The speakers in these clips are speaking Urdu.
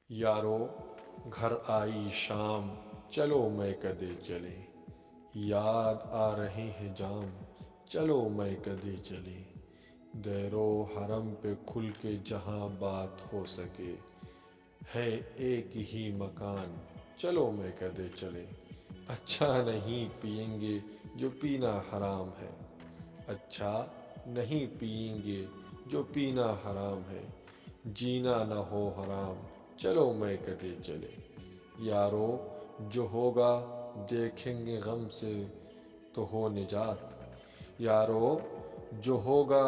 یارو گھر آئی شام، چلو میں کدے چلیں، یاد آ رہے ہیں جام، چلو میں کدے چلیں، دیرو حرم پہ کھل کے جہاں بات ہو سکے، ہے ایک ہی مکان، چلو میں کدے چلیں، اچھا نہیں پئیں گے جو پینا حرام ہے، اچھا نہیں پئیں گے جو پینا حرام ہے، جینا نہ ہو حرام، چلو میں کدے چلے، یارو جو ہوگا دیکھیں گے غم سے تو ہو نجات، یارو جو ہوگا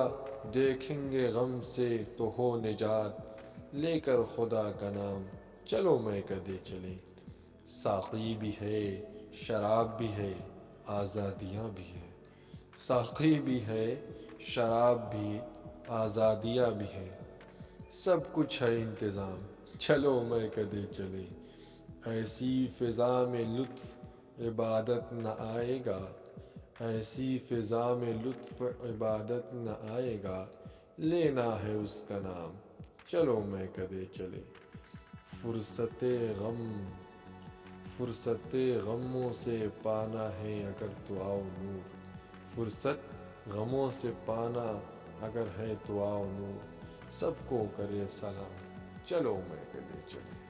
دیکھیں گے غم سے تو ہو نجات، لے کر خدا کا نام، چلو میں کدے چلیں، ساقی بھی ہے شراب بھی ہے آزادیاں بھی ہے، ساقی بھی ہے شراب بھی آزادیاں بھی ہے، سب کچھ ہے انتظام، چلو میں کدے چلے، ایسی فضا میں لطف عبادت نہ آئے گا، ایسی فضا میں لطف عبادت نہ آئے گا، لینا ہے اس کا نام، چلو میں کدے چلے، فرصت غم فرصت غموں سے پانا ہے اگر تو آؤ نور، فرصت غموں سے پانا اگر ہے تو آؤ نور، سب کو کرے سلام، چلو میں کدے چلے۔